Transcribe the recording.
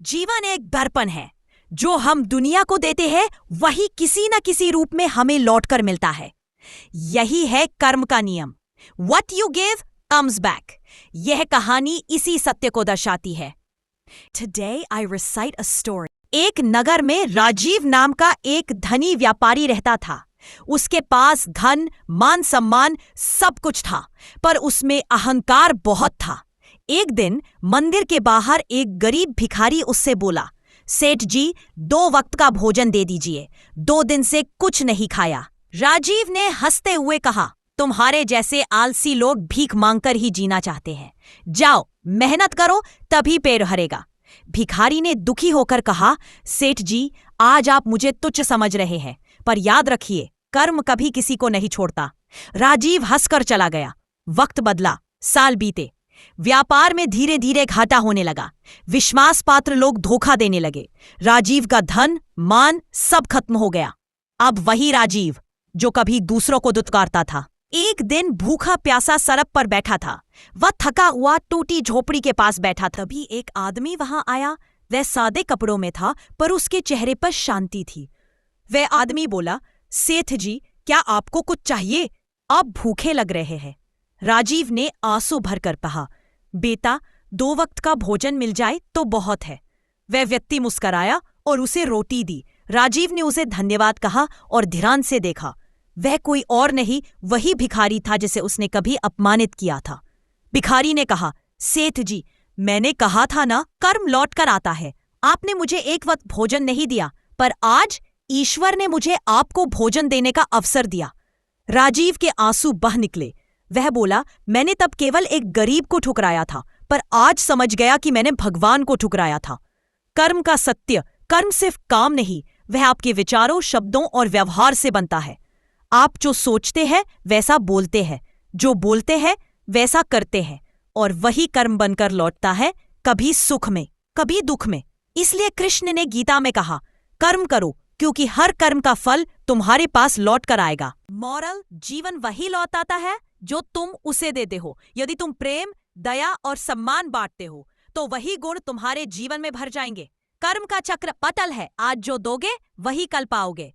जीवन एक दर्पण है। जो हम दुनिया को देते हैं वही किसी न किसी रूप में हमें लौटकर मिलता है। यही है कर्म का नियम। What you give comes back। यह कहानी इसी सत्य को दर्शाती है। Today I recite a story। एक नगर में राजीव नाम का एक धनी व्यापारी रहता था। उसके पास धन, मान सम्मान सब कुछ था, पर उसमें अहंकार बहुत था। एक दिन मंदिर के बाहर एक गरीब भिखारी उससे बोला, सेठ जी 2 वक्त का भोजन दे दीजिए, 2 दिन से कुछ नहीं खाया। राजीव ने हंसते हुए कहा, तुम्हारे जैसे आलसी लोग भीख मांगकर ही जीना चाहते हैं। जाओ मेहनत करो, तभी पेट भरेगा। भिखारी ने दुखी होकर कहा, सेठ जी आज आप मुझे तुच्छ समझ रहे हैं, पर याद रखिए कर्म कभी किसी को नहीं छोड़ता। राजीव हंसकर चला गया। वक्त बदला, साल बीते। व्यापार में धीरे धीरे घाटा होने लगा। विश्वास पात्र लोग धोखा देने लगे। राजीव का धन, मान सब खत्म हो गया। अब वही राजीव जो कभी दूसरों को दुत्कारता था, एक दिन भूखा प्यासा सड़क पर बैठा था। वह थका हुआ टूटी झोपड़ी के पास बैठा था। तभी एक आदमी वहां आया। वह सादे कपड़ों में था, पर उसके चेहरे पर शांति थी। वह आदमी बोला, सेठ जी क्या आपको कुछ चाहिए? आप भूखे लग रहे हैं। राजीव ने आंसू भरकर कहा, बेटा 2 वक्त का भोजन मिल जाए तो बहुत है। वह व्यक्ति मुस्कराया और उसे रोटी दी। राजीव ने उसे धन्यवाद कहा और ध्यान से देखा। वह कोई और नहीं, वही भिखारी था जिसे उसने कभी अपमानित किया था। भिखारी ने कहा, सेठ जी मैंने कहा था ना, कर्म लौट कर आता है। आपने मुझे 1 वक्त भोजन नहीं दिया, पर आज ईश्वर ने मुझे आपको भोजन देने का अवसर दिया। राजीव के आंसू बह निकले। वह बोला, मैंने तब केवल एक गरीब को ठुकराया था, पर आज समझ गया कि मैंने भगवान को ठुकराया था। कर्म का सत्य, कर्म सिर्फ काम नहीं, वह आपके विचारों, शब्दों और व्यवहार से बनता है। आप जो सोचते हैं वैसा बोलते हैं, जो बोलते हैं वैसा करते हैं, और वही कर्म बनकर लौटता है, कभी सुख में कभी दुख में। इसलिए कृष्ण ने गीता में कहा, कर्म करो क्योंकि हर कर्म का फल तुम्हारे पास लौट कर आएगा। मॉरल, जीवन वही लौटाता है जो तुम उसे देते हो। यदि तुम प्रेम, दया और सम्मान बांटते हो तो वही गुण तुम्हारे जीवन में भर जाएंगे। कर्म का चक्र पटल है, आज जो दोगे वही कल पाओगे।